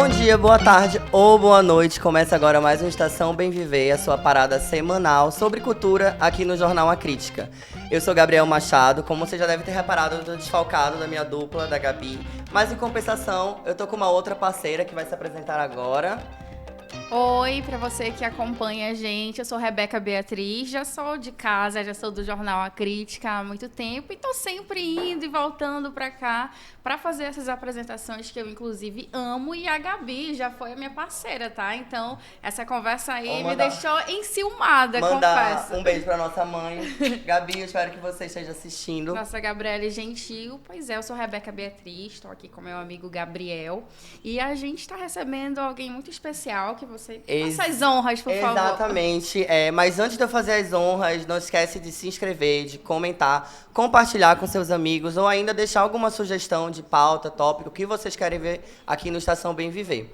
Bom dia, boa tarde ou boa noite. Começa agora mais uma Estação Bem Viver, a sua parada semanal sobre cultura aqui no Jornal A Crítica. Eu sou Gabriel Machado, como você já deve ter reparado, eu tô desfalcado da minha dupla, da Gabi. Mas em compensação, eu tô com uma outra parceira que vai se apresentar agora. Oi, para você que acompanha a gente, eu sou Rebeca Beatriz, já sou de casa, já sou do Jornal A Crítica há muito tempo e tô sempre indo e voltando para cá para fazer essas apresentações que eu inclusive amo, e a Gabi já foi a minha parceira, tá? Então, essa conversa aí me deixou enciumada, confesso. Um beijo pra nossa mãe. Gabi, eu espero que você esteja assistindo. Nossa Gabriele Gentil, pois é, eu sou Rebeca Beatriz, estou aqui com meu amigo Gabriel e a gente está recebendo alguém muito especial que você faça as honras, por favor. Exatamente, mas antes de eu fazer as honras, não esquece de se inscrever, de comentar, compartilhar com seus amigos ou ainda deixar alguma sugestão de pauta, tópico, que vocês querem ver aqui no Estação Bem Viver.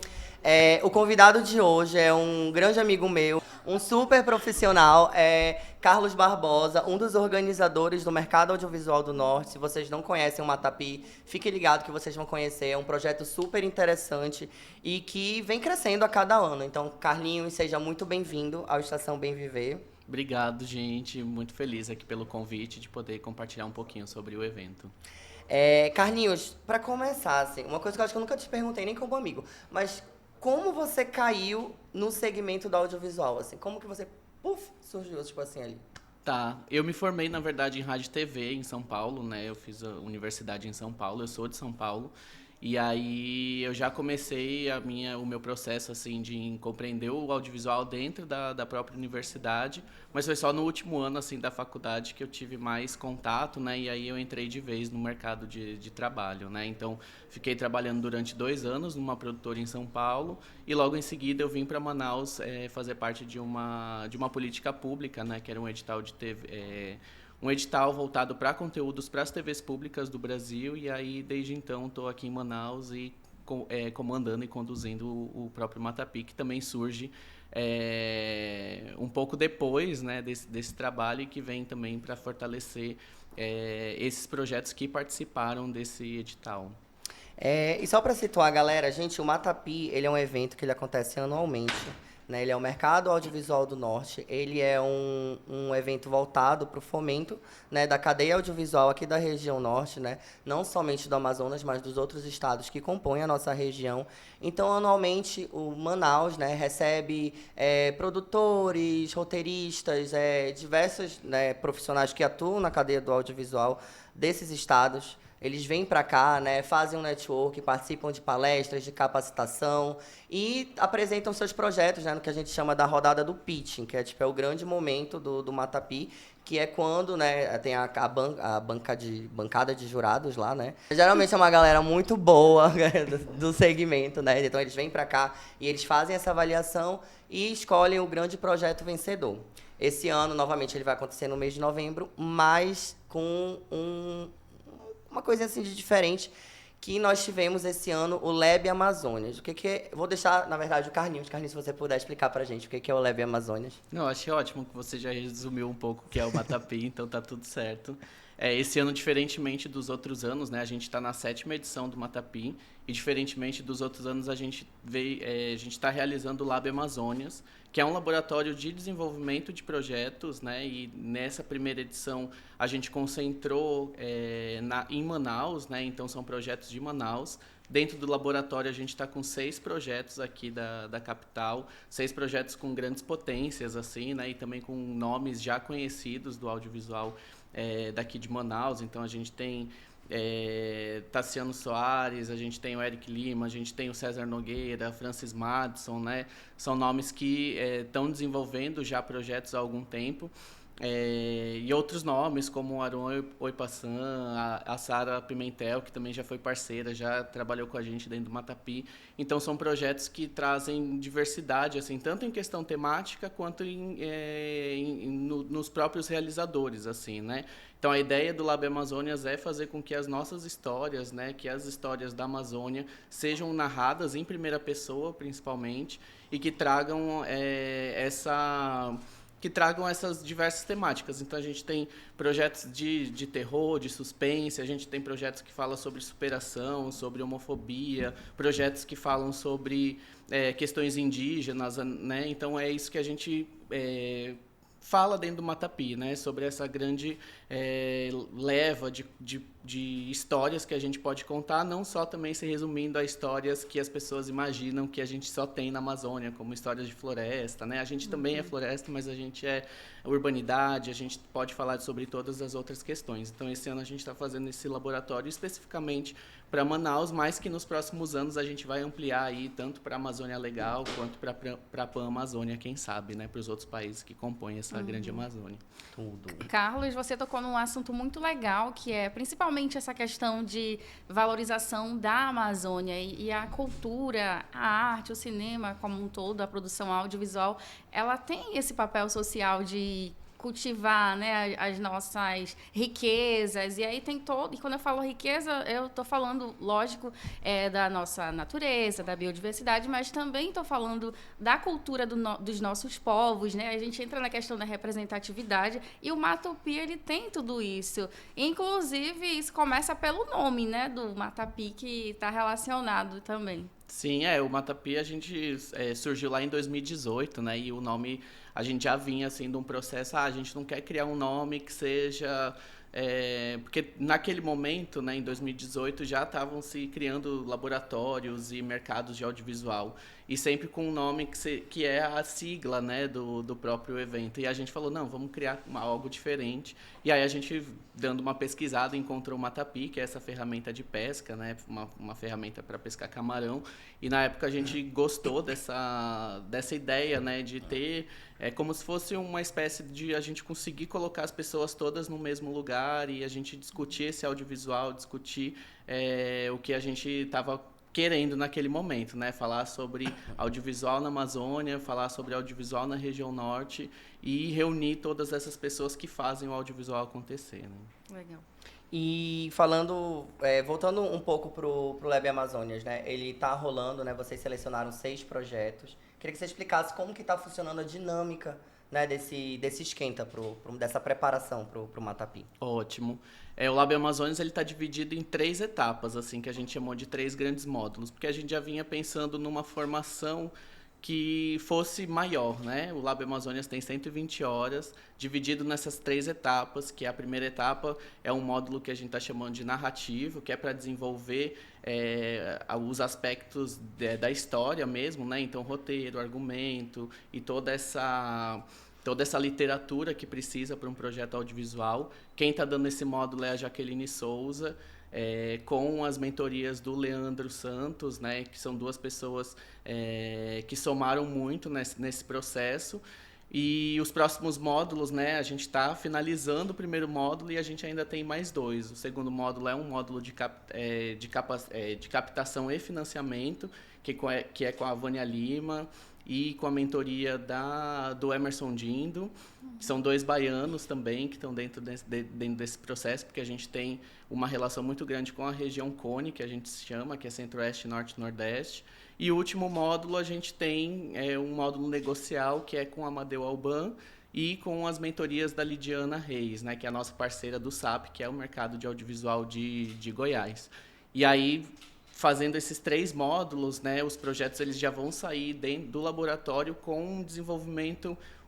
O convidado de hoje é um grande amigo meu, um super profissional, Carlos Barbosa, um dos organizadores do Mercado Audiovisual do Norte. Se vocês não conhecem o Matapi, fiquem ligados que vocês vão conhecer. É um projeto super interessante e que vem crescendo a cada ano. Então, Carlinhos, seja muito bem-vindo ao Estação Bem Viver. Obrigado, gente. Muito feliz aqui pelo convite de poder compartilhar um pouquinho sobre o evento. Carlinhos, para começar, assim, uma coisa que eu acho que eu nunca te perguntei, nem como amigo, mas como você caiu no segmento do audiovisual, assim? Como que você, surgiu, tipo assim, ali? Tá, eu me formei, na verdade, em rádio e TV em São Paulo, né? Eu fiz a universidade em São Paulo, eu sou de São Paulo. E aí eu já comecei o meu processo assim de compreender o audiovisual dentro da própria universidade, mas foi só no último ano assim da faculdade que eu tive mais contato, né? E aí eu entrei de vez no mercado de trabalho, né? Então fiquei trabalhando durante 2 anos numa produtora em São Paulo e logo em seguida eu vim para Manaus fazer parte de uma política pública, né? Que era um edital de TV, um edital voltado para conteúdos para as TVs públicas do Brasil, e aí desde então estou aqui em Manaus e comandando e conduzindo o próprio Matapi, que também surge um pouco depois, né, desse trabalho, e que vem também para fortalecer esses projetos que participaram desse edital. E só para situar a galera, gente, o Matapi, ele é um evento que ele acontece anualmente. Né, ele é o Mercado Audiovisual do Norte, ele é um evento voltado para o fomento, né, da cadeia audiovisual aqui da região norte, né, não somente do Amazonas, mas dos outros estados que compõem a nossa região. Então, anualmente, o Manaus, né, recebe produtores, roteiristas, diversos, né, profissionais que atuam na cadeia do audiovisual desses estados. Eles vêm para cá, né, fazem um network, participam de palestras, de capacitação e apresentam seus projetos, né, no que a gente chama da rodada do pitching, que é o grande momento do Matapi, que é quando, né, tem a bancada de jurados lá, né. Geralmente é uma galera muito boa do segmento, né, então eles vêm para cá e eles fazem essa avaliação e escolhem o grande projeto vencedor. Esse ano, novamente, ele vai acontecer no mês de novembro, mas com uma coisa assim de diferente, que nós tivemos esse ano, o Lab Amazônias. O que é? Vou deixar, na verdade, o Carlinhos, se você puder explicar pra gente o que é o Lab Amazônias. Não, achei ótimo que você já resumiu um pouco o que é o Matapi, então tá tudo certo. Esse ano, diferentemente dos outros anos, né, a gente está na 7ª edição do Matapi, e diferentemente dos outros anos, a gente está realizando o Lab Amazônias, que é um laboratório de desenvolvimento de projetos, né, e nessa primeira edição a gente concentrou em Manaus, né, então são projetos de Manaus. Dentro do laboratório a gente está com 6 projetos aqui da capital, 6 projetos com grandes potências, assim, né, e também com nomes já conhecidos do audiovisual daqui de Manaus. Então a gente tem Tassiano Soares, a gente tem o Eric Lima, a gente tem o César Nogueira, Francis Madison, né? São nomes que estão desenvolvendo já projetos há algum tempo. E outros nomes, como o Aron Oipassan, a Sara Pimentel, que também já foi parceira, já trabalhou com a gente dentro do Matapi. Então, são projetos que trazem diversidade, assim, tanto em questão temática, quanto nos próprios realizadores, assim, né? Então, a ideia do Lab Amazônias é fazer com que as nossas histórias, né, que as histórias da Amazônia sejam narradas em primeira pessoa, principalmente, e que tragam que tragam essas diversas temáticas. Então, a gente tem projetos de terror, de suspense, a gente tem projetos que falam sobre superação, sobre homofobia, projetos que falam sobre questões indígenas, né? Então, é isso que a gente fala dentro do Matapi, né? Sobre essa grande leva de histórias que a gente pode contar, não só também se resumindo a histórias que as pessoas imaginam que a gente só tem na Amazônia, como histórias de floresta, né? A gente também é floresta, mas a gente é urbanidade, a gente pode falar sobre todas as outras questões. Então, esse ano a gente está fazendo esse laboratório especificamente para Manaus, mas que nos próximos anos a gente vai ampliar aí tanto para a Amazônia Legal quanto para a Pan-Amazônia, quem sabe, né? Para os outros países que compõem essa grande Amazônia. Tudo. Carlos, você tocou num assunto muito legal, que é principalmente essa questão de valorização da Amazônia e a cultura, a arte, o cinema como um todo, a produção audiovisual, ela tem esse papel social de cultivar, né, as nossas riquezas, e aí tem todo, e quando eu falo riqueza, eu estou falando, lógico, da nossa natureza, da biodiversidade, mas também estou falando da cultura dos nossos povos, né, a gente entra na questão da representatividade, e o Matapi, ele tem tudo isso, inclusive isso começa pelo nome, né, do Matapi, que está relacionado também. Sim, o Matapi a gente surgiu lá em 2018, né? E o nome a gente já vinha assim de um processo, a gente não quer criar um nome que seja porque naquele momento, né, em 2018, já estavam se criando laboratórios e mercados de audiovisual, e sempre com um nome que é a sigla, né, do próprio evento. E a gente falou, não, vamos criar algo diferente. E aí a gente, dando uma pesquisada, encontrou o Matapi, que é essa ferramenta de pesca, né, uma ferramenta para pescar camarão. E na época a gente gostou dessa ideia, né, de ter como se fosse uma espécie de a gente conseguir colocar as pessoas todas no mesmo lugar e a gente discutir esse audiovisual, discutir o que a gente estava querendo naquele momento, né? Falar sobre audiovisual na Amazônia, falar sobre audiovisual na região norte e reunir todas essas pessoas que fazem o audiovisual acontecer, né? Legal. E falando, voltando um pouco pro Lab Amazônias, né? Ele tá rolando, né? Vocês selecionaram 6 projetos. Queria que você explicasse como que tá funcionando a dinâmica, né, desse esquenta, dessa preparação pro Matapi. Ótimo. O Lab Amazônias está dividido em 3 etapas, assim, que a gente chamou de 3 grandes módulos, porque a gente já vinha pensando numa formação que fosse maior, né? O Lab Amazônias tem 120 horas, dividido nessas 3 etapas, que a primeira etapa é um módulo que a gente está chamando de narrativo, que é para desenvolver os aspectos da história mesmo, né? Então, roteiro, argumento e toda essa literatura que precisa para um projeto audiovisual. Quem está dando esse módulo é a Jaqueline Souza, com as mentorias do Leandro Santos, né, que são 2 pessoas que somaram muito nesse processo. E os próximos módulos, né, a gente está finalizando o primeiro módulo e a gente ainda tem mais 2. O segundo módulo é um módulo de captação e financiamento, que é com a Vânia Lima e com a mentoria do Emerson Dindo, que são 2 baianos também, que estão dentro desse processo, porque a gente tem uma relação muito grande com a região Cone, que a gente chama, que é Centro-Oeste, Norte e Nordeste. E o último módulo, a gente tem um módulo negocial, que é com a Amadeu Alban e com as mentorias da Lidiana Reis, né, que é a nossa parceira do SAP, que é o mercado de audiovisual de Goiás. E aí, fazendo esses 3 módulos, né, os projetos eles já vão sair dentro do laboratório com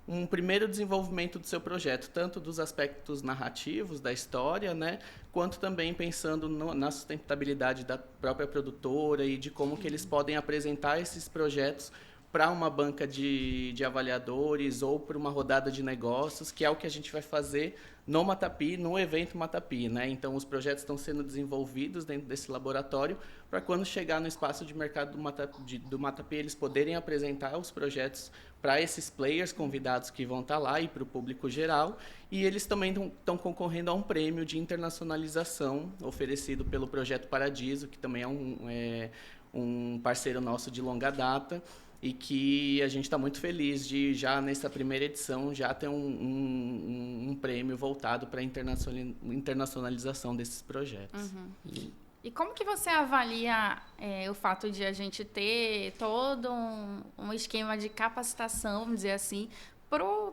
um primeiro desenvolvimento do seu projeto, tanto dos aspectos narrativos da história, né, quanto também pensando na sustentabilidade da própria produtora e de como que eles podem apresentar esses projetos para uma banca de avaliadores ou para uma rodada de negócios, que é o que a gente vai fazer no Matapi, no evento Matapi, né? Então, os projetos estão sendo desenvolvidos dentro desse laboratório para quando chegar no espaço de mercado do Matapi, eles poderem apresentar os projetos para esses players convidados que vão estar lá e para o público geral. E eles também estão concorrendo a um prêmio de internacionalização oferecido pelo Projeto Paradiso, que também é um parceiro nosso de longa data, e que a gente está muito feliz de, já nessa primeira edição, já ter um prêmio voltado para a internacionalização desses projetos. Uhum. E como que você avalia o fato de a gente ter todo um esquema de capacitação, vamos dizer assim,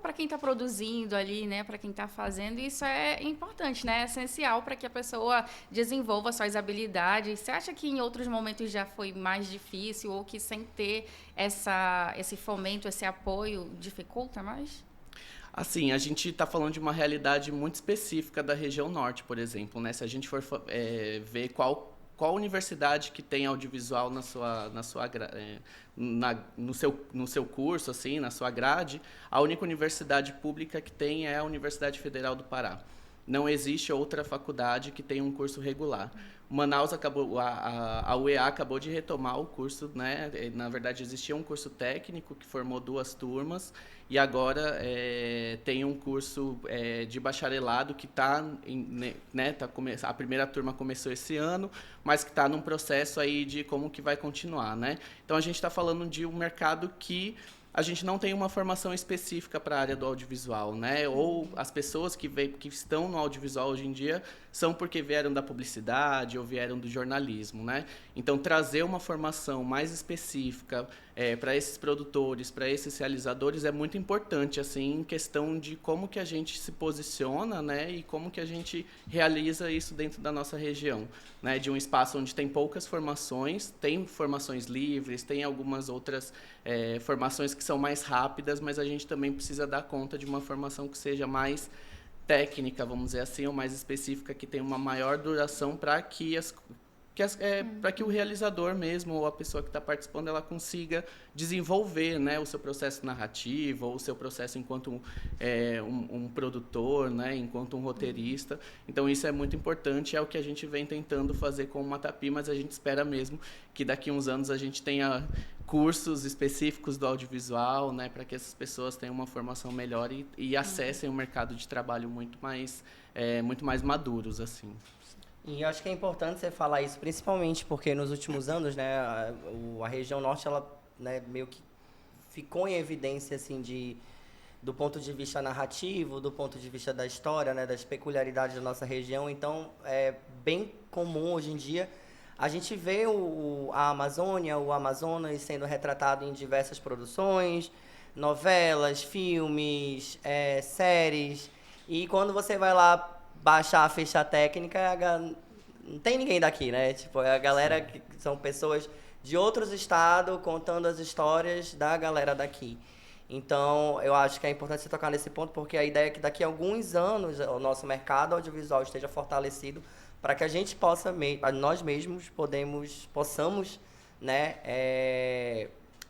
para quem está produzindo ali, né, para quem está fazendo, isso é importante, né, é essencial para que a pessoa desenvolva suas habilidades. Você acha que em outros momentos já foi mais difícil ou que sem ter esse fomento, esse apoio, dificulta mais? Assim, a gente está falando de uma realidade muito específica da região norte, por exemplo, né? Se a gente for ver qual universidade que tem audiovisual no seu curso, assim, na sua grade, a única universidade pública que tem é a Universidade Federal do Pará. Não existe outra faculdade que tenha um curso regular. Manaus a UEA acabou de retomar o curso, né? Na verdade, existia um curso técnico que formou 2 turmas e agora tem um curso de bacharelado que está, né? A primeira turma começou esse ano, mas que está num processo aí de como que vai continuar, né? Então, a gente está falando de um mercado que a gente não tem uma formação específica para a área do audiovisual, né? Ou as pessoas que estão no audiovisual hoje em dia são porque vieram da publicidade ou vieram do jornalismo, né? Então, trazer uma formação mais específica para esses produtores, para esses realizadores, é muito importante, assim, em questão de como que a gente se posiciona, né? E como que a gente realiza isso dentro da nossa região, né? De um espaço onde tem poucas formações, tem formações livres, tem algumas outras formações que são mais rápidas, mas a gente também precisa dar conta de uma formação que seja mais técnica, vamos dizer assim, ou mais específica, que tenha uma maior duração para que para que o realizador mesmo, ou a pessoa que está participando, ela consiga desenvolver, né, o seu processo narrativo, ou o seu processo enquanto um produtor, né, enquanto um roteirista. Então, isso é muito importante, é o que a gente vem tentando fazer com o Matapi, mas a gente espera mesmo que daqui a uns anos a gente tenha cursos específicos do audiovisual, né, para que essas pessoas tenham uma formação melhor e acessem um mercado de trabalho muito mais maduros, assim. E eu acho que é importante você falar isso, principalmente porque nos últimos anos, né, a região norte, ela, né, meio que ficou em evidência, assim, do ponto de vista narrativo, do ponto de vista da história, né, das peculiaridades da nossa região. Então, é bem comum hoje em dia a gente ver a Amazônia, o Amazonas sendo retratado em diversas produções, novelas, filmes, séries. E quando você vai lá baixar a ficha técnica, não tem ninguém daqui, né? Tipo, a galera que são pessoas de outros estados contando as histórias da galera daqui. Então, eu acho que é importante você tocar nesse ponto, porque a ideia é que daqui a alguns anos o nosso mercado audiovisual esteja fortalecido para que a gente possa, nós mesmos possamos, né,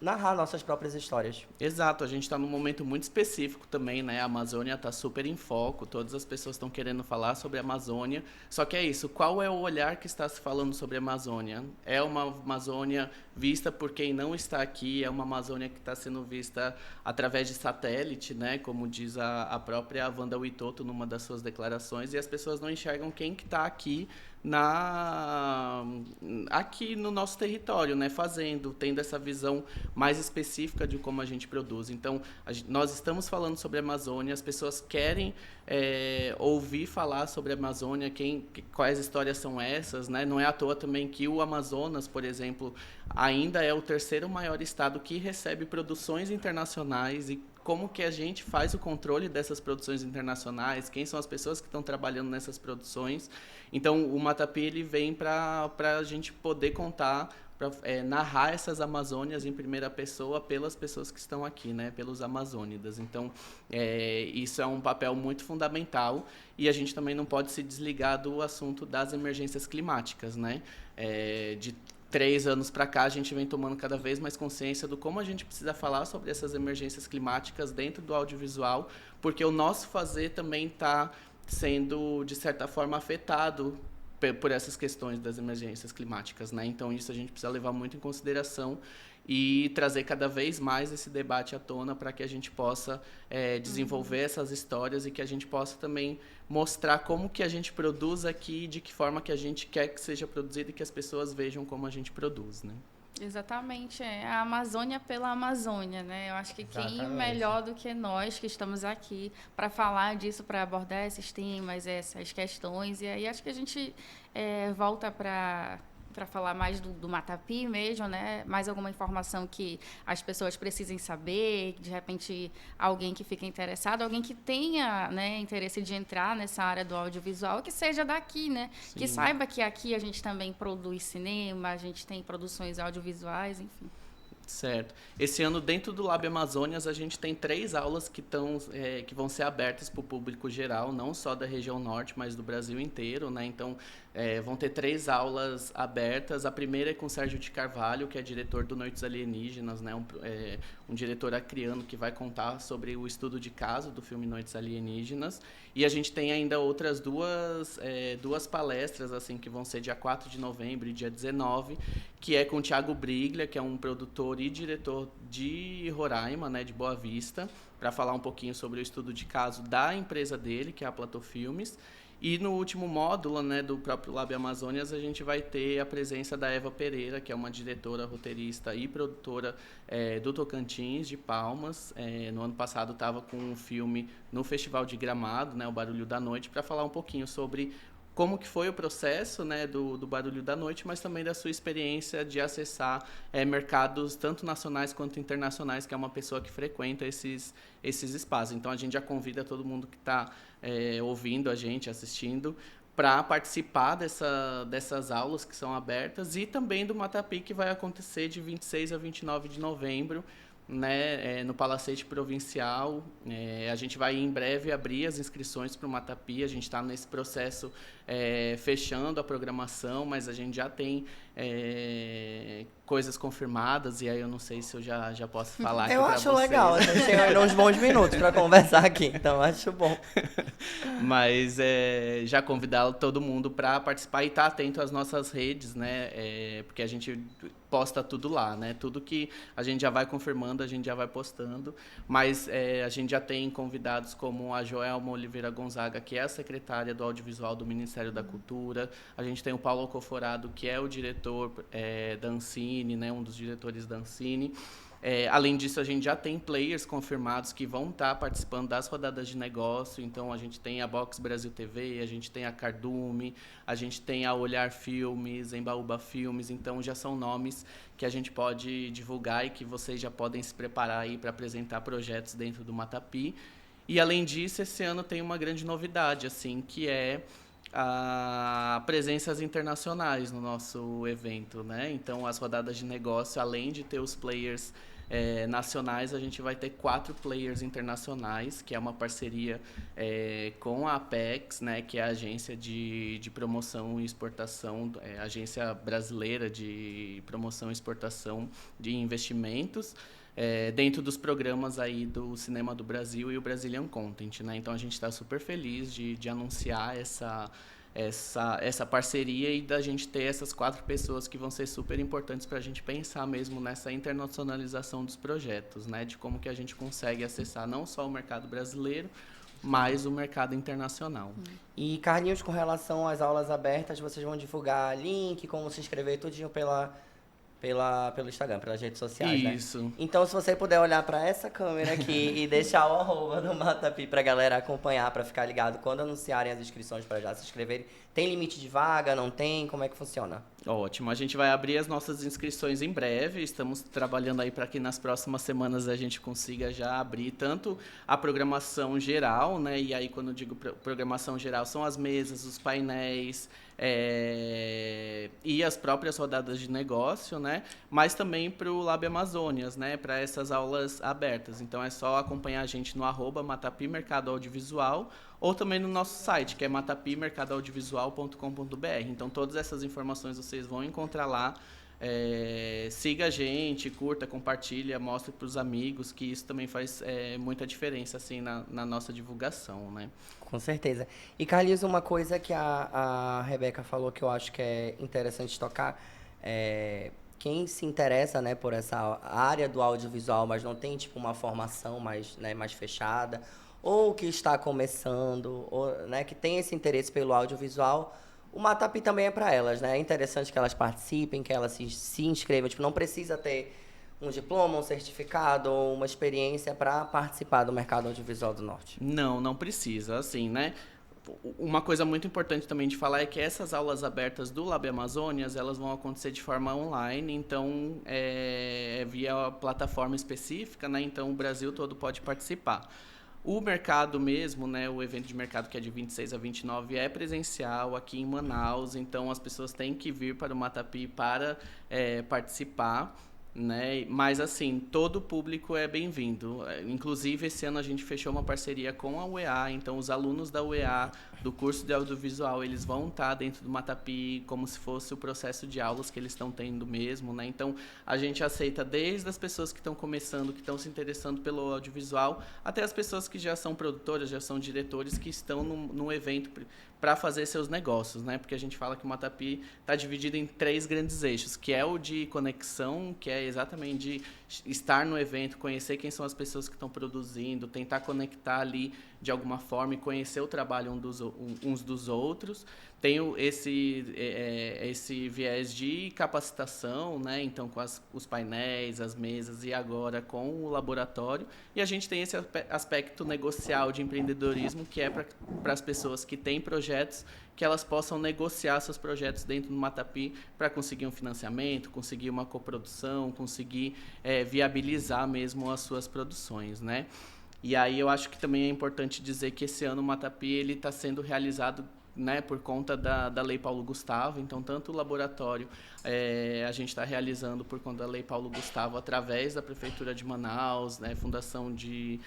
narrar nossas próprias histórias. Exato, a gente está num momento muito específico também, né? A Amazônia está super em foco, todas as pessoas estão querendo falar sobre a Amazônia. Só que é isso, qual é o olhar que está se falando sobre a Amazônia? É uma Amazônia vista por quem não está aqui, é uma Amazônia que está sendo vista através de satélite, né? Como diz a própria Wanda Witoto numa das suas declarações, e as pessoas não enxergam quem que está aqui aqui no nosso território, né, tendo essa visão mais específica de como a gente produz. Então, nós estamos falando sobre a Amazônia, as pessoas querem ouvir falar sobre a Amazônia, quais histórias são essas, né? Não é à toa também que o Amazonas, por exemplo, ainda é o 3º maior estado que recebe produções internacionais. E como que a gente faz o controle dessas produções internacionais, quem são as pessoas que estão trabalhando nessas produções. Então, o Matapi ele vem para a gente poder contar, para narrar essas Amazônias em primeira pessoa pelas pessoas que estão aqui, né, pelos amazônidas. Então, isso é um papel muito fundamental e a gente também não pode se desligar do assunto das emergências climáticas, né? De 3 anos para cá, a gente vem tomando cada vez mais consciência do como a gente precisa falar sobre essas emergências climáticas dentro do audiovisual, porque o nosso fazer também está sendo, de certa forma, afetado por essas questões das emergências climáticas, né? Então, isso a gente precisa levar muito em consideração e trazer cada vez mais esse debate à tona para que a gente possa desenvolver essas histórias e que a gente possa também mostrar como que a gente produz aqui, de que forma que a gente quer que seja produzido e que as pessoas vejam como a gente produz, né? Exatamente, a Amazônia pela Amazônia, né? Eu acho que quem melhor do que nós que estamos aqui para falar disso, para abordar esses temas, essas questões, e aí acho que a gente volta para para falar mais do Matapi mesmo, né? Mais alguma informação que as pessoas precisem saber, de repente alguém que fica interessado, alguém que tenha, né, interesse de entrar nessa área do audiovisual, que seja daqui, né? Sim. Que saiba que aqui a gente também produz cinema, a gente tem produções audiovisuais, enfim. Certo. Esse ano, dentro do Lab Amazônias, a gente tem 3 aulas que vão ser abertas para o público geral, não só da região norte, mas do Brasil inteiro, né? Então, vão ter 3 aulas abertas. A primeira é com o Sérgio de Carvalho, que é diretor do Noites Alienígenas, né? Um diretor acriano que vai contar sobre o estudo de caso do filme Noites Alienígenas. E a gente tem ainda outras duas palestras, assim, que vão ser dia 4 de novembro e dia 19, que é com o Thiago Briglia, que é um produtor e diretor de Roraima, né, de Boa Vista, para falar um pouquinho sobre o estudo de caso da empresa dele, que é a Platô Filmes. E no último módulo, né, do próprio Lab Amazônias, a gente vai ter a presença da Eva Pereira, que é uma diretora, roteirista e produtora do Tocantins, de Palmas. No ano passado estava com um filme no Festival de Gramado, né, o Barulho da Noite, para falar um pouquinho sobre como que foi o processo, né, do Barulho da Noite, mas também da sua experiência de acessar mercados tanto nacionais quanto internacionais, que é uma pessoa que frequenta esses espaços. Então, a gente já convida todo mundo que está ouvindo a gente, assistindo, para participar dessas aulas que são abertas, e também do Matapi, que vai acontecer de 26 a 29 de novembro, né, no Palacete Provincial. A gente vai em breve abrir as inscrições para o Matapi. A gente está nesse processo fechando a programação, mas a gente já tem coisas confirmadas, e aí eu não sei se eu já posso falar aqui Eu para acho vocês. legal, a gente tem ainda uns bons minutos para conversar aqui, então acho bom. Mas já convidar todo mundo para participar e estar atento às nossas redes, né? Porque a gente posta tudo lá, né? Tudo que a gente já vai confirmando, a gente já vai postando. Mas a gente já tem convidados como a Joelma Oliveira Gonzaga, que é a secretária do Audiovisual do Ministério da Cultura. A gente tem o Paulo Alcoforado, que é o diretor da Ancine, né? Um dos diretores da Ancine. Além disso, a gente já tem players confirmados que vão estar participando das rodadas de negócio. Então, a gente tem a Box Brasil TV, a gente tem a Cardume, a gente tem a Olhar Filmes, Embaúba Filmes. Então, já são nomes que a gente pode divulgar e que vocês já podem se preparar aí para apresentar projetos dentro do Matapi. E, além disso, esse ano tem uma grande novidade, assim, que é a presenças internacionais no nosso evento, né? Então, as rodadas de negócio, além de ter os players nacionais, a gente vai ter 4 players internacionais, que é uma parceria com a Apex, né? Que é a agência de promoção e exportação, agência brasileira de promoção e exportação de investimentos, dentro dos programas aí do Cinema do Brasil e o Brazilian Content, né? Então, a gente está super feliz de anunciar essa parceria e da gente ter essas 4 pessoas que vão ser super importantes para a gente pensar mesmo nessa internacionalização dos projetos, né? De como que a gente consegue acessar não só o mercado brasileiro, mas o mercado internacional. E, Carlinhos, com relação às aulas abertas, vocês vão divulgar link, como se inscrever, tudinho pelo Instagram, pelas redes sociais, né? Isso. Então, se você puder olhar para essa câmera aqui e deixar o arroba do Matapi pra galera acompanhar, para ficar ligado quando anunciarem as inscrições para já se inscreverem. Tem limite de vaga? Não tem? Como é que funciona? Ótimo. A gente vai abrir as nossas inscrições em breve. Estamos trabalhando aí para que nas próximas semanas a gente consiga já abrir tanto a programação geral, né? E aí, quando eu digo programação geral, são as mesas, os painéis, e as próprias rodadas de negócio, né? Mas também para o Lab Amazônias, né? Para essas aulas abertas. Então, é só acompanhar a gente no @Matapi Mercado Audiovisual, ou também no nosso site, que é matapimercadoaudiovisual.com.br. Então, todas essas informações vocês vão encontrar lá. Siga a gente, curta, compartilha, mostre para os amigos, que isso também faz muita diferença assim, na nossa divulgação, né? Com certeza. E, Carlinhos, uma coisa que a Rebeca falou que eu acho que é interessante tocar, quem se interessa, né, por essa área do audiovisual, mas não tem tipo uma formação mais fechada, ou que está começando, ou, né, que tem esse interesse pelo audiovisual, o Matapi também é para elas, né? É interessante que elas participem, que elas se inscrevam. Tipo, não precisa ter um diploma, um certificado ou uma experiência para participar do mercado audiovisual do Norte. Não precisa, assim, né? uma coisa muito importante também de falar é que essas aulas abertas do Lab Amazônias, elas vão acontecer de forma online, então via plataforma específica, né? Então o Brasil todo pode participar. O mercado mesmo, né, o evento de mercado que é de 26 a 29 é presencial aqui em Manaus, então as pessoas têm que vir para o Matapi para participar, né? Mas assim, todo o público é bem-vindo. Inclusive, esse ano a gente fechou uma parceria com a UEA, então os alunos da UEA, do curso de audiovisual, eles vão estar dentro do Matapi como se fosse o processo de aulas que eles estão tendo mesmo, né? Então, a gente aceita desde as pessoas que estão começando, que estão se interessando pelo audiovisual, até as pessoas que já são produtoras, já são diretores, que estão no evento para fazer seus negócios, né? Porque a gente fala que o Matapi está dividido em 3 grandes eixos, que é o de conexão, que é exatamente de estar no evento, conhecer quem são as pessoas que estão produzindo, tentar conectar ali de alguma forma e conhecer o trabalho uns dos outros. Tem esse viés de capacitação, né? Então, com os painéis, as mesas e agora com o laboratório. E a gente tem esse aspecto negocial de empreendedorismo, que é para as pessoas que têm projetos, que elas possam negociar seus projetos dentro do Matapi para conseguir um financiamento, conseguir uma coprodução, conseguir viabilizar mesmo as suas produções, né? E aí eu acho que também é importante dizer que esse ano o Matapi ele está sendo realizado, né, por conta da Lei Paulo Gustavo. Então, tanto o laboratório a gente está realizando por conta da Lei Paulo Gustavo através da Prefeitura de Manaus, né, Fundação de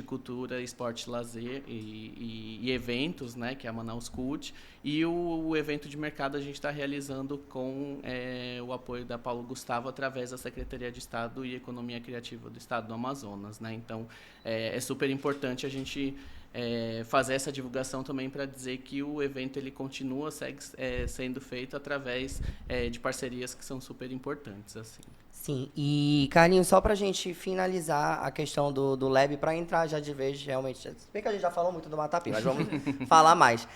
Cultura, Esporte e Lazer e Eventos, né, que é a Manaus Cult, e o evento de mercado a gente está realizando com o apoio da Paulo Gustavo através da Secretaria de Estado e Economia Criativa do Estado do Amazonas, né? Então, é super importante a gente fazer essa divulgação também para dizer que o evento ele continua sendo feito através de parcerias que são super importantes, assim. Sim, e Carlinhos, só pra gente finalizar a questão do Lab, pra entrar já de vez, realmente, se bem que a gente já falou muito do Matapi, mas vamos falar mais.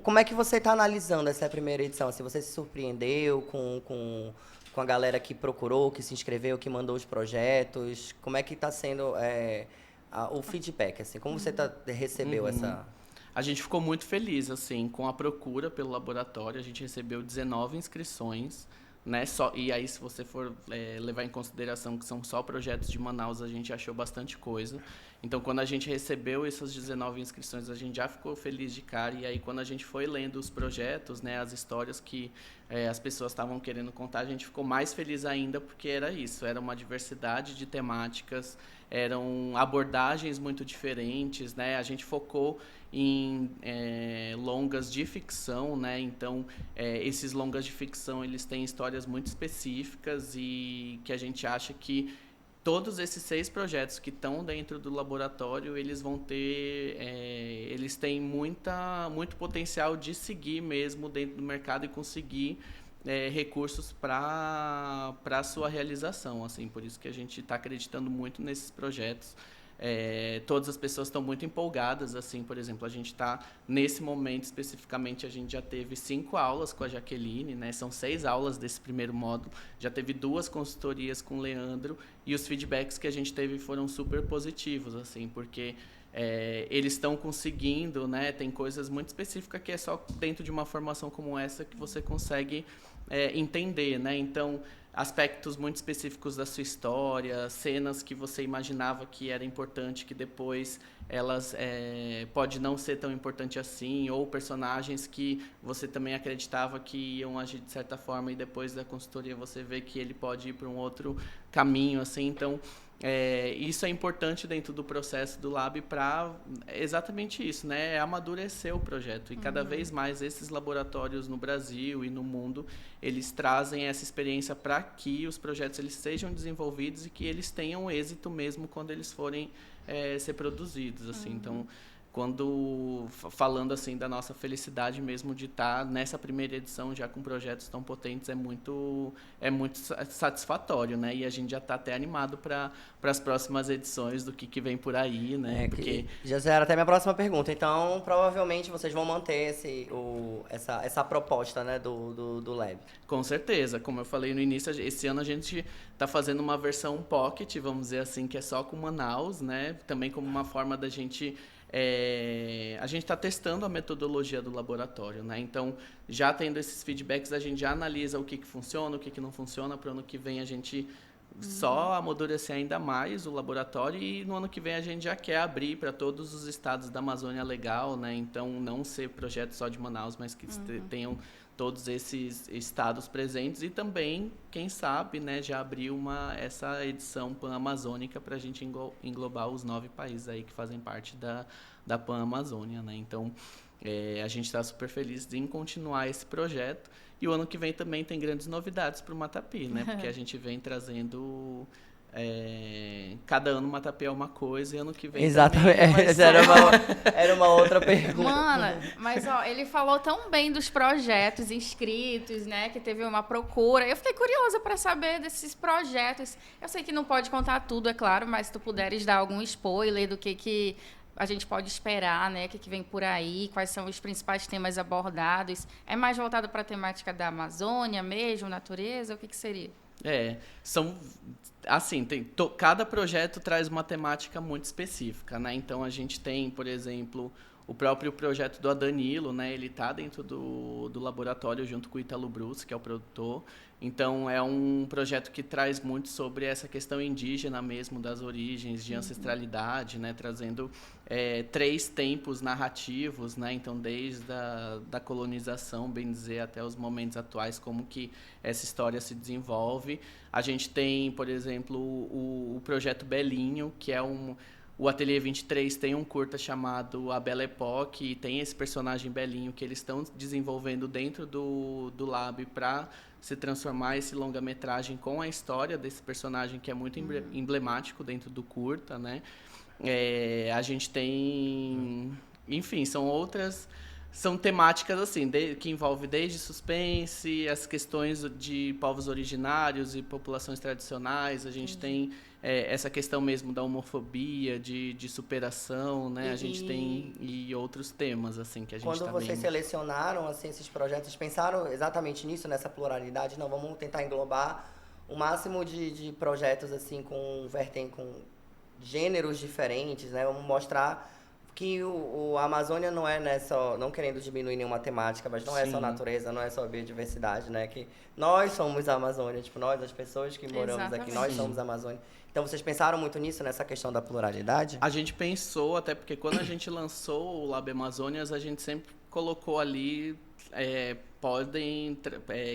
Como é que você tá analisando essa primeira edição? Assim, você se surpreendeu com a galera que procurou, que se inscreveu, que mandou os projetos? Como é que tá sendo o feedback, assim? Como você recebeu essa... A gente ficou muito feliz, assim, com a procura pelo laboratório. A gente recebeu 19 inscrições, né? E aí, se você for levar em consideração que são só projetos de Manaus, a gente achou bastante coisa. Então, quando a gente recebeu essas 19 inscrições, a gente já ficou feliz de cara. E aí, quando a gente foi lendo os projetos, né, as histórias que as pessoas estavam querendo contar, a gente ficou mais feliz ainda, porque era isso. Era uma diversidade de temáticas, eram abordagens muito diferentes, né? A gente focou em longas de ficção, né? Então, esses longas de ficção, eles têm histórias muito específicas e que a gente acha que todos esses 6 projetos que estão dentro do laboratório, eles vão ter, eles têm muito potencial de seguir mesmo dentro do mercado e conseguir recursos para a sua realização, assim. Por isso que a gente está acreditando muito nesses projetos. Todas as pessoas estão muito empolgadas, assim. Por exemplo, a gente está, nesse momento especificamente, a gente já teve 5 aulas com a Jaqueline, né? São 6 aulas desse primeiro módulo, já teve 2 consultorias com o Leandro, e os feedbacks que a gente teve foram super positivos, assim, porque eles estão conseguindo, né? Tem coisas muito específicas que é só dentro de uma formação como essa que você consegue entender, né? Então, aspectos muito específicos da sua história, cenas que você imaginava que era importante, que depois elas pode não ser tão importante assim, ou personagens que você também acreditava que iam agir de certa forma e depois da consultoria você vê que ele pode ir para um outro caminho, assim. Então, isso é importante dentro do processo do Lab para exatamente isso, né? Amadurecer o projeto. E cada vez mais esses laboratórios no Brasil e no mundo, eles trazem essa experiência para que os projetos eles sejam desenvolvidos e que eles tenham êxito mesmo quando eles forem ser produzidos, assim. Então, falando assim da nossa felicidade mesmo de estar nessa primeira edição já com projetos tão potentes, é muito satisfatório, né? E a gente já está até animado para as próximas edições do que vem por aí, né? Porque já era até minha próxima pergunta. Então, provavelmente vocês vão manter essa proposta, né, do Lab. Com certeza. Como eu falei no início, esse ano a gente está fazendo uma versão pocket, vamos dizer assim, que é só com Manaus, né? Também como uma forma da gente a gente está testando a metodologia do laboratório, né? Então, já tendo esses feedbacks, a gente já analisa o que funciona, o que não funciona, para o ano que vem a gente só amadurecer ainda mais o laboratório e no ano que vem a gente já quer abrir para todos os estados da Amazônia Legal, né? Então, não ser projeto só de Manaus, mas que tenham todos esses estados presentes e também, quem sabe, né, já abrir essa edição pan-amazônica para a gente englobar os 9 países aí que fazem parte da Pan-Amazônia, né? Então, a gente está super feliz em continuar esse projeto. E o ano que vem também tem grandes novidades para o Matapi, né? Porque a gente vem trazendo... cada ano o Matapi é uma coisa e ano que vem exatamente. Era uma outra pergunta. Mana, mas ó, ele falou tão bem dos projetos inscritos, né? Que teve uma procura. Eu fiquei curiosa para saber desses projetos. Eu sei que não pode contar tudo, é claro, mas se tu puderes dar algum spoiler do que a gente pode esperar, né? O que vem por aí, quais são os principais temas abordados. É mais voltado para a temática da Amazônia mesmo, natureza? O que seria? São... Assim, cada projeto traz uma temática muito específica, né? Então, a gente tem, por exemplo, o próprio projeto do Adanilo, né? Ele está dentro do laboratório junto com o Ítalo Brus, que é o produtor. Então, é um projeto que traz muito sobre essa questão indígena mesmo, das origens, de ancestralidade, né? Trazendo 3 tempos narrativos, né? Então, desde da colonização, bem dizer, até os momentos atuais, como que essa história se desenvolve. A gente tem, por exemplo, o projeto Belinho, que é o Ateliê 23 tem um curta chamado A Belle Époque, e tem esse personagem Belinho que eles estão desenvolvendo dentro do Lab para se transformar esse longa-metragem com a história desse personagem que é muito emblemático dentro do curta, né? A gente tem... Enfim, são temáticas assim, que envolvem desde suspense, as questões de povos originários e populações tradicionais. A gente tem essa questão mesmo da homofobia, de superação, né? A gente tem outros temas assim que a gente quando vocês selecionaram assim, esses projetos, pensaram exatamente nisso, nessa pluralidade? Não, vamos tentar englobar o máximo de projetos assim com gêneros diferentes, né? Vamos mostrar que a Amazônia não é só, não querendo diminuir nenhuma temática, mas não é só natureza, não é só biodiversidade, né? Que nós somos a Amazônia, tipo, nós, as pessoas que moramos aqui, nós somos a Amazônia. Então, vocês pensaram muito nisso, nessa questão da pluralidade? A gente pensou, até porque quando a gente lançou o Lab Amazônias, a gente sempre colocou ali,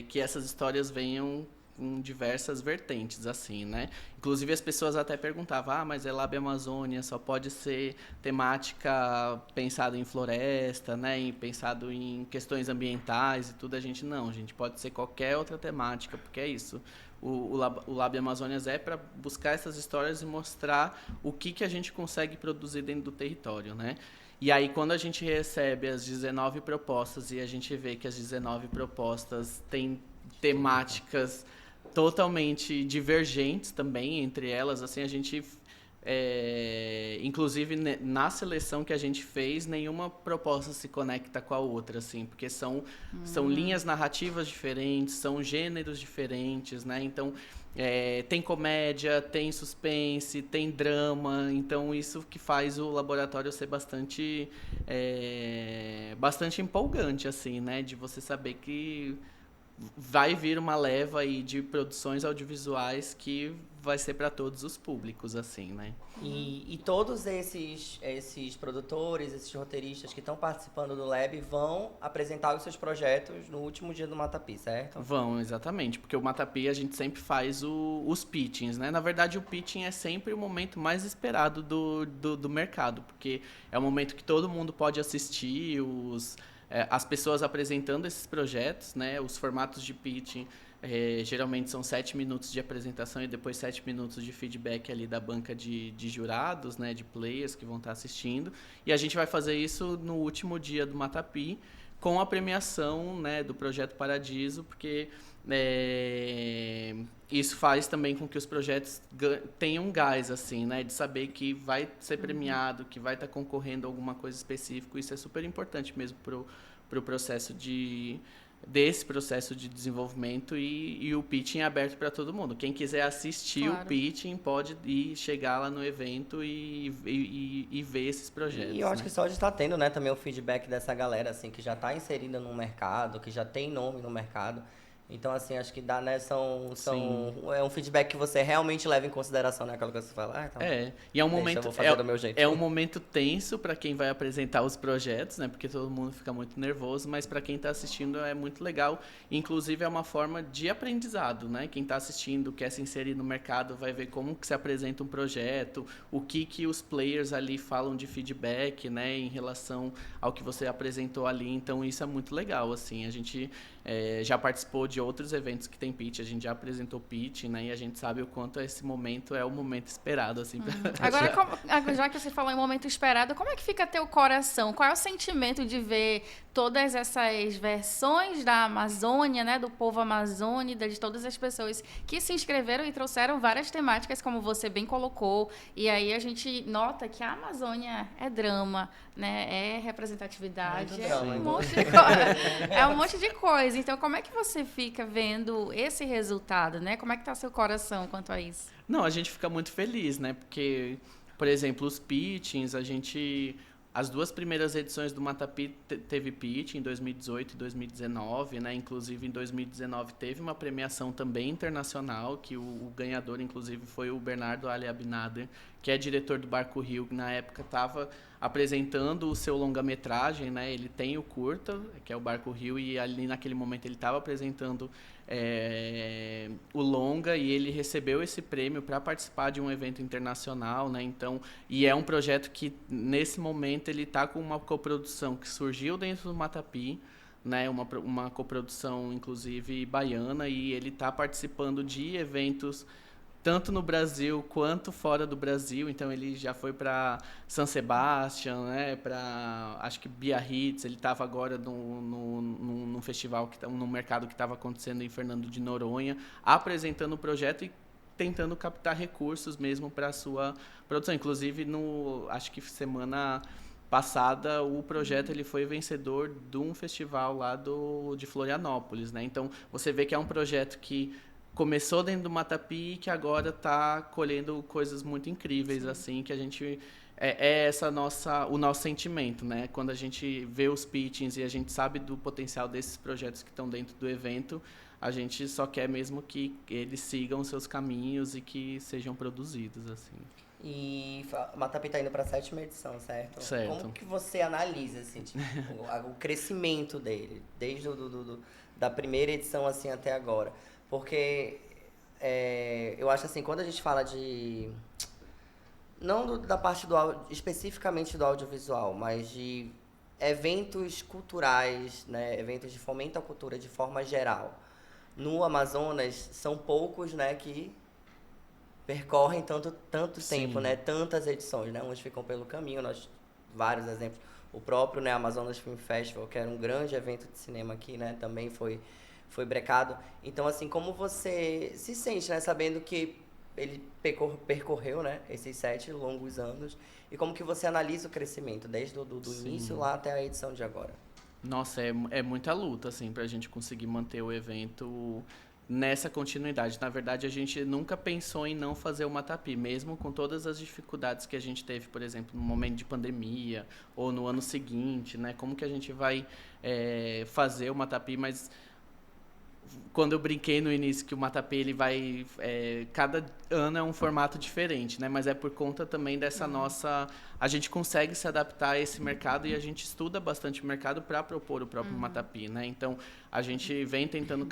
que essas histórias venham com diversas vertentes, assim, né? Inclusive, as pessoas até perguntavam, mas é Lab Amazônia, só pode ser temática pensada em floresta, né? E pensado em questões ambientais e tudo. A gente pode ser qualquer outra temática, porque é isso. O Lab Amazônias é para buscar essas histórias e mostrar o que a gente consegue produzir dentro do território, né? E aí, quando a gente recebe as 19 propostas e a gente vê que as 19 propostas têm temáticas totalmente divergentes também entre elas, assim, a gente inclusive na seleção que a gente fez, nenhuma proposta se conecta com a outra, assim, porque são linhas narrativas diferentes, são gêneros diferentes, né? Então, tem comédia, tem suspense, tem drama, então isso que faz o laboratório ser bastante empolgante, assim, né? De você saber que vai vir uma leva aí de produções audiovisuais que vai ser para todos os públicos, assim, né? E todos esses produtores, esses roteiristas que estão participando do Lab vão apresentar os seus projetos no último dia do Matapi, certo? Vão, exatamente, porque o Matapi a gente sempre faz os pitchings, né? Na verdade, o pitching é sempre o momento mais esperado do mercado, porque é o momento que todo mundo pode assistir as pessoas apresentando esses projetos, né? Os formatos de pitching geralmente são 7 minutos de apresentação e depois 7 minutos de feedback ali da banca de jurados, né? De players que vão estar assistindo. E a gente vai fazer isso no último dia do Matapi, com a premiação, né, do Projeto Paradiso, porque isso faz também com que os projetos tenham gás, assim, né, de saber que vai ser premiado, que vai estar concorrendo a alguma coisa específica. Isso é super importante mesmo pro processo de desse processo de desenvolvimento e o pitching é aberto para todo mundo. Quem quiser assistir o pitching pode ir chegar lá no evento e ver esses projetos. E eu acho que só de estar tendo, né, também o feedback dessa galera, assim, que já está inserida no mercado, que já tem nome no mercado. Então, assim, acho que dá, né, é um feedback que você realmente leva em consideração, né, aquela coisa que você fala, então, e é um deixa, momento, eu vou fazer do meu jeito. É um momento tenso para quem vai apresentar os projetos, né, porque todo mundo fica muito nervoso, mas para quem está assistindo é muito legal, inclusive é uma forma de aprendizado, né, quem está assistindo, quer se inserir no mercado, vai ver como que se apresenta um projeto, o que os players ali falam de feedback, né, em relação ao que você apresentou ali, então isso é muito legal, assim, a gente já participou de outros eventos que tem pitch, a gente já apresentou pitch, né? E a gente sabe o quanto esse momento é o momento esperado, assim. Agora, já que você falou em momento esperado, como é que fica teu coração? Qual é o sentimento de ver todas essas versões da Amazônia, né? Do povo amazônida, de todas as pessoas que se inscreveram e trouxeram várias temáticas, como você bem colocou. E aí a gente nota que a Amazônia é drama, né? É representatividade, é um monte de coisa. Então, como é que você fica vendo esse resultado, né? Como é que tá seu coração quanto a isso? Não, a gente fica muito feliz, né? Porque, por exemplo, os pitchings, as duas primeiras edições do Matapi teve pitch em 2018 e 2019, né? Inclusive, em 2019 teve uma premiação também internacional, que o ganhador, inclusive, foi o Bernardo Ali Abinader, que é diretor do Barco Rio, que na época estava apresentando o seu longa-metragem, né? Ele tem o curta, que é o Barco Rio, e ali naquele momento ele estava apresentando o longa, e ele recebeu esse prêmio para participar de um evento internacional, né? Então, e é um projeto que nesse momento ele está com uma coprodução que surgiu dentro do Matapi, né? Uma coprodução inclusive baiana, e ele está participando de eventos tanto no Brasil quanto fora do Brasil. Então ele já foi para San Sebastián, né, para acho que Biarritz, ele estava agora num festival, num mercado que estava acontecendo em Fernando de Noronha, apresentando o projeto e tentando captar recursos mesmo para a sua produção. Inclusive, acho que semana passada, o projeto ele foi vencedor de um festival lá de Florianópolis, né? Então, você vê que é um projeto que começou dentro do Matapi e que agora está colhendo coisas muito incríveis, assim, que a gente o nosso sentimento, né? Quando a gente vê os pitchings e a gente sabe do potencial desses projetos que estão dentro do evento, a gente só quer mesmo que eles sigam seus caminhos e que sejam produzidos, assim. E o Matapi está indo para a 7ª edição, certo? Certo. Como que você analisa, assim, tipo, o crescimento dele, desde da primeira edição, assim, até agora? Porque eu acho assim, quando a gente fala de... Não da parte especificamente do audiovisual, mas de eventos culturais, né? Eventos de fomento à cultura de forma geral. No Amazonas, são poucos, né, que percorrem tanto tempo, né? Tantas edições, né? Uns ficam pelo caminho, vários exemplos. O próprio, né, Amazonas Film Festival, que era um grande evento de cinema aqui, né? Também foi brecado. Então, assim, como você se sente, né, sabendo que ele percorreu, né, esses 7 longos anos, e como que você analisa o crescimento, desde do início lá até a edição de agora? Nossa, é muita luta, assim, pra gente conseguir manter o evento nessa continuidade. Na verdade, a gente nunca pensou em não fazer o Matapi, mesmo com todas as dificuldades que a gente teve, por exemplo, no momento de pandemia, ou no ano seguinte, né, como que a gente vai fazer o Matapi, mas... Quando eu brinquei no início que o Matapi ele vai... cada ano é um formato diferente, né? Mas é por conta também dessa nossa... A gente consegue se adaptar a esse mercado e a gente estuda bastante o mercado para propor o próprio Matapi, né? Então, a gente vem tentando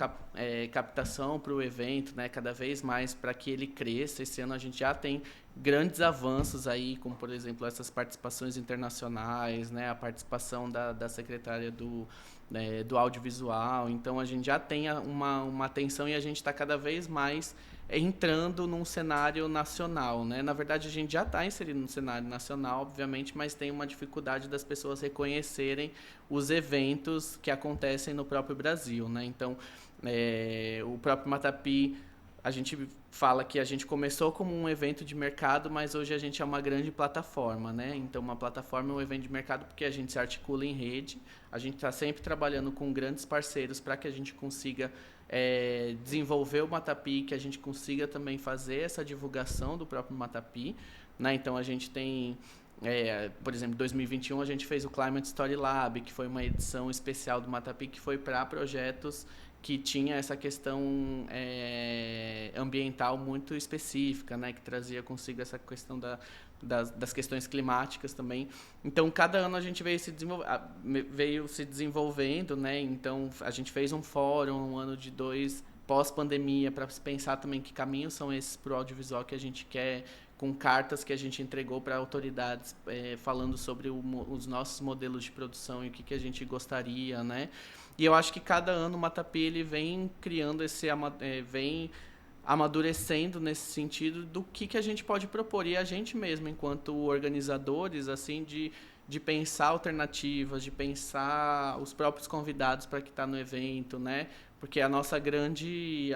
captação para o evento, né? Cada vez mais para que ele cresça. Esse ano a gente já tem grandes avanços aí, como, por exemplo, essas participações internacionais, né? A participação da secretária do audiovisual. Então, a gente já tem uma atenção e a gente está cada vez mais entrando num cenário nacional, né? Na verdade, a gente já está inserido no cenário nacional, obviamente, mas tem uma dificuldade das pessoas reconhecerem os eventos que acontecem no próprio Brasil, né? Então, o próprio Matapi, a gente fala que a gente começou como um evento de mercado, mas hoje a gente é uma grande plataforma, né? Então, uma plataforma é um evento de mercado porque a gente se articula em rede, a gente está sempre trabalhando com grandes parceiros para que a gente consiga desenvolver o Matapi, que a gente consiga também fazer essa divulgação do próprio Matapi, né? Então, a gente tem... por exemplo, em 2021 a gente fez o Climate Story Lab, que foi uma edição especial do Matapi, que foi para projetos que tinha essa questão ambiental muito específica, né, que trazia consigo essa questão das questões climáticas também. Então, cada ano a gente veio se desenvolvendo, né? Então, a gente fez um fórum, um ano de 2 pós-pandemia, para pensar também que caminhos são esses para o audiovisual que a gente quer, com cartas que a gente entregou para autoridades falando sobre os nossos modelos de produção e o que a gente gostaria, né? E eu acho que cada ano o Matapi ele vem criando vem amadurecendo nesse sentido do que a gente pode propor. E a gente mesmo, enquanto organizadores, assim, de pensar alternativas, de pensar os próprios convidados para que está no evento, né? Porque a nossa grande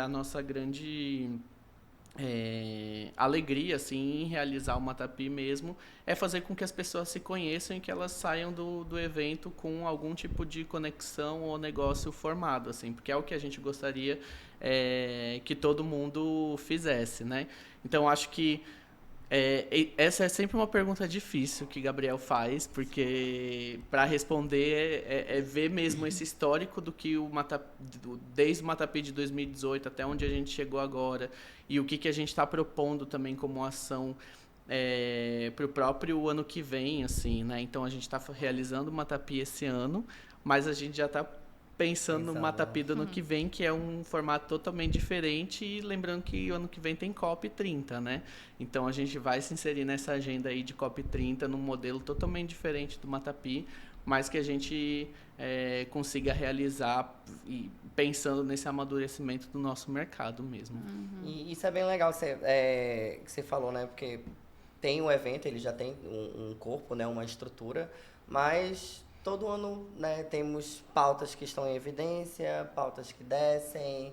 alegria assim, em realizar o Matapi mesmo é fazer com que as pessoas se conheçam e que elas saiam do evento com algum tipo de conexão ou negócio formado, assim, porque é o que a gente gostaria que todo mundo fizesse, né? Então, acho que essa é sempre uma pergunta difícil que Gabriel faz, porque para responder ver mesmo esse histórico do que desde o Matapi de 2018 até onde a gente chegou agora e o que a gente está propondo também como ação para o próprio ano que vem, assim, né? Então a gente está realizando o Matapi esse ano, mas a gente já está pensando no Matapi do ano que vem, que é um formato totalmente diferente, e lembrando que o ano que vem tem COP30, né? Então a gente vai se inserir nessa agenda aí de COP30 num modelo totalmente diferente do Matapi, mas que a gente consiga realizar e pensando nesse amadurecimento do nosso mercado mesmo. E isso é bem legal que você falou, né? Porque tem o evento, ele já tem um corpo, né? Uma estrutura, mas todo ano, né, temos pautas que estão em evidência, pautas que descem,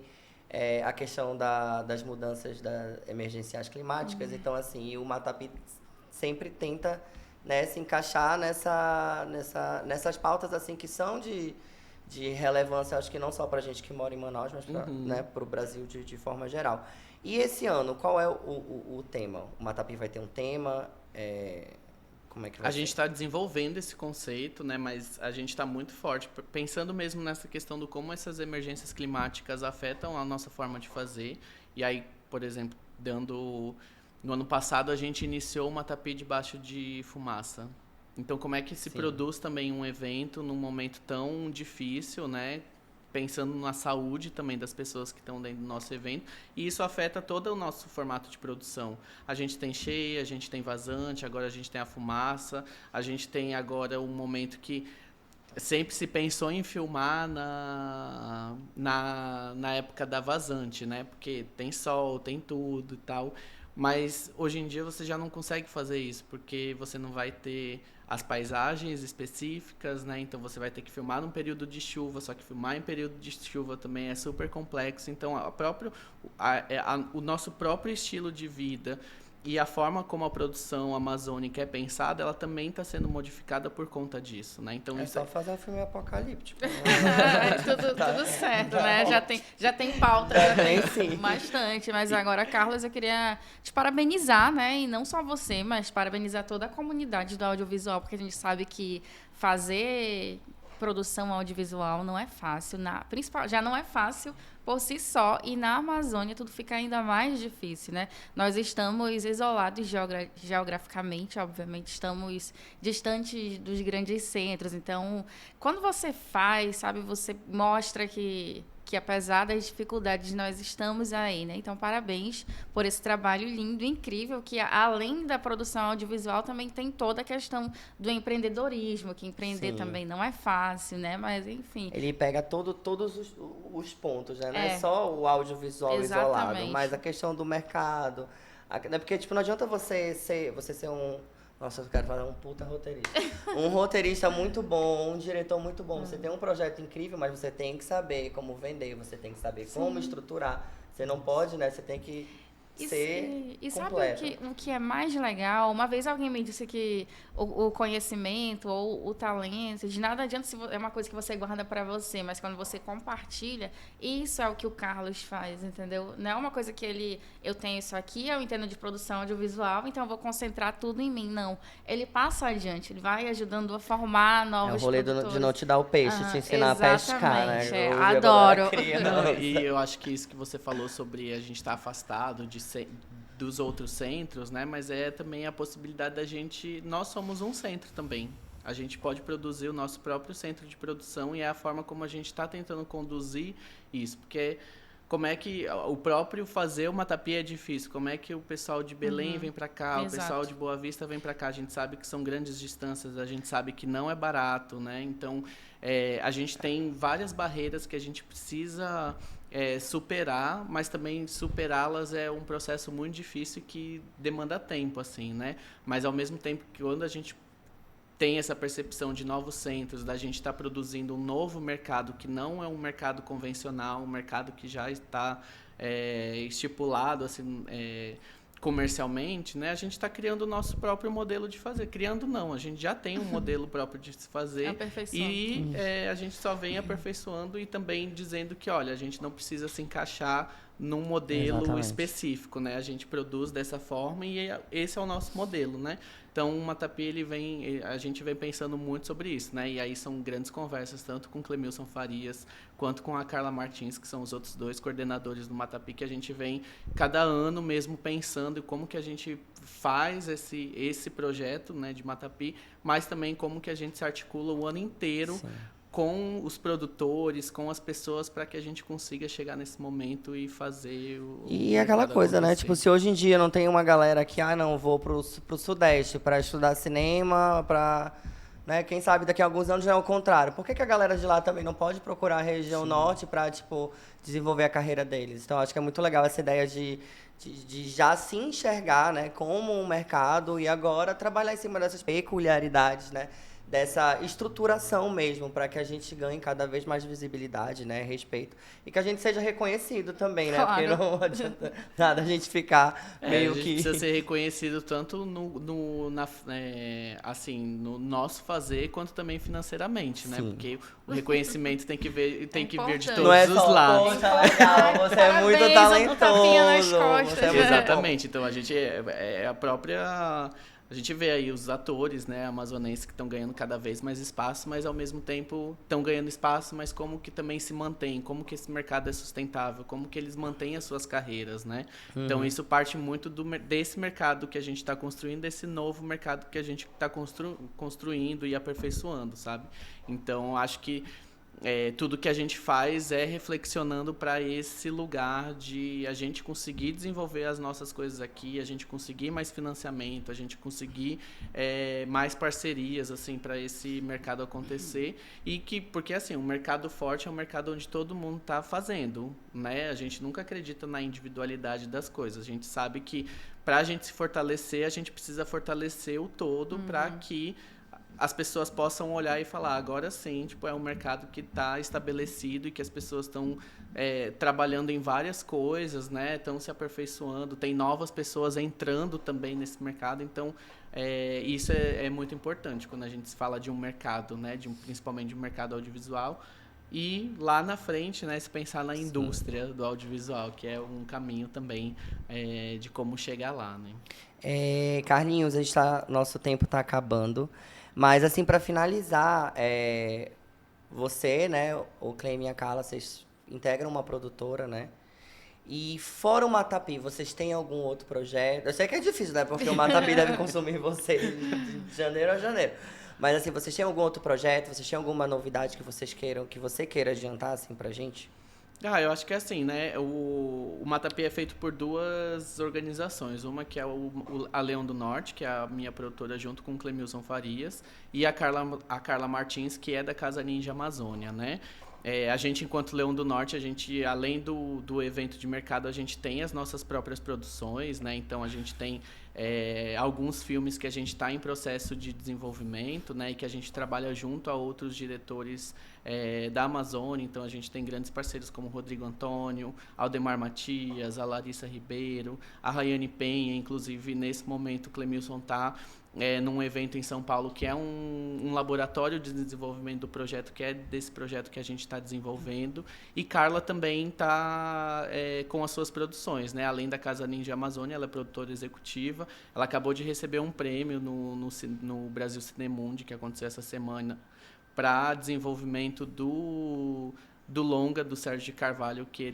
a questão das mudanças emergenciais climáticas. Então, assim, o Matapi sempre tenta, né, se encaixar nessas pautas assim, que são de relevância, acho que não só para a gente que mora em Manaus, mas para o Brasil de forma geral. E esse ano, qual é o tema? O Matapi vai ter um tema? Como é que vai A ser? gente está desenvolvendo esse conceito, né, mas a gente está muito forte, pensando mesmo nessa questão do como essas emergências climáticas afetam a nossa forma de fazer. E aí, por exemplo, no ano passado a gente iniciou o Matapi debaixo de fumaça. Então, como é que se produz também um evento num momento tão difícil, né? Pensando na saúde também das pessoas que estão dentro do nosso evento, e isso afeta todo o nosso formato de produção. A gente tem cheia, a gente tem vazante, agora a gente tem a fumaça, a gente tem agora um momento que sempre se pensou em filmar na época da vazante, né? Porque tem sol, tem tudo e tal, mas hoje em dia você já não consegue fazer isso, porque você não vai ter as paisagens específicas, né? Então você vai ter que filmar num período de chuva, só que filmar em período de chuva também é super complexo. Então o nosso próprio estilo de vida e a forma como a produção amazônica é pensada, ela também está sendo modificada por conta disso, né? Então só fazer um filme apocalíptico. Tudo certo, né? Já tem pauta, sim, bastante. Mas agora, Carlos, eu queria te parabenizar, né? E não só você, mas parabenizar toda a comunidade do audiovisual, porque a gente sabe que fazer produção audiovisual não é fácil, já não é fácil por si só, e na Amazônia tudo fica ainda mais difícil, né? Nós estamos isolados geograficamente, obviamente, estamos distantes dos grandes centros, então, quando você faz, sabe, você mostra que apesar das dificuldades, nós estamos aí, né? Então, parabéns por esse trabalho lindo, incrível, que além da produção audiovisual, também tem toda a questão do empreendedorismo, que empreender também não é fácil, né? Mas, enfim. Ele pega todos os pontos, né? Não é só o audiovisual isolado, mas a questão do mercado. Porque, tipo, não adianta você ser Nossa, eu quero falar um puta roteirista. Um roteirista muito bom, um diretor muito bom. Você tem um projeto incrível, mas você tem que saber como vender, você tem que saber como estruturar. Você não pode, né? Você tem que ser E sabe completo. o que é mais legal? Uma vez alguém me disse que o conhecimento ou o talento, de nada adianta se é uma coisa que você guarda para você, mas quando você compartilha, isso é o que o Carlos faz, entendeu? Não é uma coisa que eu tenho isso aqui, eu entendo de produção audiovisual, então eu vou concentrar tudo em mim. Não. Ele passa adiante, ele vai ajudando a formar É o novos rolê produtores. de não te dar o peixe, te ensinar a pescar, né? Exatamente, Eu vi adoro. agora a cria, Não, nossa. e eu acho que isso que você falou sobre a gente estar afastado dos outros centros, né? Mas é também a possibilidade da gente... Nós somos um centro também. A gente pode produzir o nosso próprio centro de produção e é a forma como a gente está tentando conduzir isso. Porque como é que o próprio fazer o Matapi é difícil? Como é que o pessoal de Belém vem para cá, o pessoal de Boa Vista vem para cá? A gente sabe que são grandes distâncias, a gente sabe que não é barato, né? Então, a gente tem várias barreiras que a gente precisa superar, mas também superá-las é um processo muito difícil que demanda tempo, assim, né? Mas, ao mesmo tempo que quando a gente tem essa percepção de novos centros, da gente estar produzindo um novo mercado que não é um mercado convencional, um mercado que já está estipulado assim, comercialmente, né? A gente está criando o nosso próprio modelo de fazer. Criando não, a gente já tem um modelo próprio de se fazer e a gente só vem aperfeiçoando e também dizendo que, olha, a gente não precisa se encaixar num modelo específico, né? A gente produz dessa forma e esse é o nosso modelo, né? Então, o Matapi, a gente vem pensando muito sobre isso, né? E aí são grandes conversas, tanto com o Clemilson Farias, quanto com a Carla Martins, que são os outros dois coordenadores do Matapi, que a gente vem, cada ano mesmo, pensando em como que a gente faz esse projeto, né, de Matapi, mas também como que a gente se articula o ano inteiro com os produtores, com as pessoas, para que a gente consiga chegar nesse momento e fazer o E aquela coisa, né? Tipo, se hoje em dia não tem uma galera que, não, vou pro Sudeste para estudar cinema, pra... Né? Quem sabe daqui a alguns anos já é o contrário. Por que a galera de lá também não pode procurar a região norte para, tipo, desenvolver a carreira deles? Então, acho que é muito legal essa ideia de já se enxergar, né, como um mercado e agora trabalhar em cima dessas peculiaridades, né? Dessa estruturação mesmo, para que a gente ganhe cada vez mais visibilidade, né, respeito. E que a gente seja reconhecido também, né? Claro. Porque não adianta nada a gente ficar meio a gente que... precisa ser reconhecido tanto assim, no nosso fazer, quanto também financeiramente, né? Porque o reconhecimento tem que vir de todos não é os só, lados. Poxa, legal, você é muito Parabéns, um tapinha nas talentoso. costas. Você é muito Exatamente. Então, a gente a própria... A gente vê aí os atores, né, amazonenses que estão ganhando cada vez mais espaço, mas ao mesmo tempo estão ganhando espaço, mas como que também se mantém, como que esse mercado é sustentável, como que eles mantêm as suas carreiras, né? Então isso parte muito desse mercado que a gente está construindo, desse novo mercado que a gente está construindo e aperfeiçoando, sabe? Então acho que tudo que a gente faz é reflexionando para esse lugar de a gente conseguir desenvolver as nossas coisas aqui, a gente conseguir mais financiamento, a gente conseguir mais parcerias assim para esse mercado acontecer porque assim o mercado forte é um mercado onde todo mundo está fazendo, né? A gente nunca acredita na individualidade das coisas. A gente sabe que para a gente se fortalecer, a gente precisa fortalecer o todo para que as pessoas possam olhar e falar, agora sim, tipo, é um mercado que está estabelecido e que as pessoas estão trabalhando em várias coisas, né? Estão se aperfeiçoando, tem novas pessoas entrando também nesse mercado, então isso é muito importante quando a gente fala de um mercado, né? Principalmente de um mercado audiovisual. E lá na frente, né, se pensar na indústria do audiovisual, que é um caminho também de como chegar lá, né? Carlinhos, nosso tempo está acabando. Mas, assim, para finalizar, você, né, o Clem e a Carla, vocês integram uma produtora, né? E fora o Matapi, vocês têm algum outro projeto? Eu sei que é difícil, né? Porque o Matapi deve consumir vocês de janeiro a janeiro. Mas, assim, vocês têm algum outro projeto? Vocês têm alguma novidade que você queira adiantar, assim, pra gente? Eu acho que é assim, né? O Matapi é feito por duas organizações. Uma que é a Leão do Norte, que é a minha produtora junto com o Clemilson Farias, e a Carla Martins, que é da Casa Ninja Amazônia, né? A gente, enquanto Leão do Norte, a gente, além do evento de mercado, a gente tem as nossas próprias produções, né? Então, a gente tem alguns filmes que a gente está em processo de desenvolvimento, né? E que a gente trabalha junto a outros diretores da Amazônia. Então, a gente tem grandes parceiros como Rodrigo Antônio, Aldemar Matias, a Larissa Ribeiro, a Rayane Penha. Inclusive, nesse momento, o Clemilson está num evento em São Paulo, que é um laboratório de desenvolvimento do projeto, que é desse projeto que a gente está desenvolvendo. E Carla também está com as suas produções, né? Além da Casa Ninja Amazônia, ela é produtora executiva. Ela acabou de receber um prêmio no Brasil Cinemundi, que aconteceu essa semana, para desenvolvimento do longa do Sérgio de Carvalho que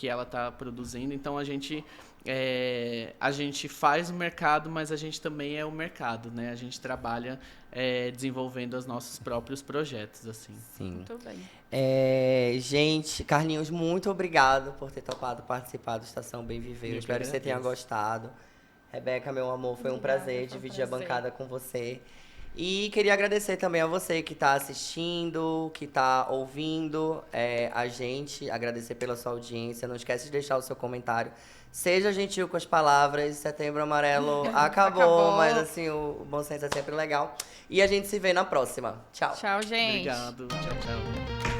ela está produzindo. Então a gente faz o mercado, mas a gente também é o mercado, né? A gente trabalha desenvolvendo os nossos próprios projetos, assim. Sim. Muito bem. Gente, Carlinhos, muito obrigado por ter topado participar do Estação Bem Viver. Eu espero que você tenha gostado. Rebeca, meu amor, foi um prazer dividir a bancada com você. E queria agradecer também a você que está assistindo, que está ouvindo a gente. Agradecer pela sua audiência. Não esquece de deixar o seu comentário. Seja gentil com as palavras. Setembro Amarelo acabou, mas assim, o bom senso é sempre legal. E a gente se vê na próxima. Tchau. Tchau, gente. Obrigado. Tchau, tchau.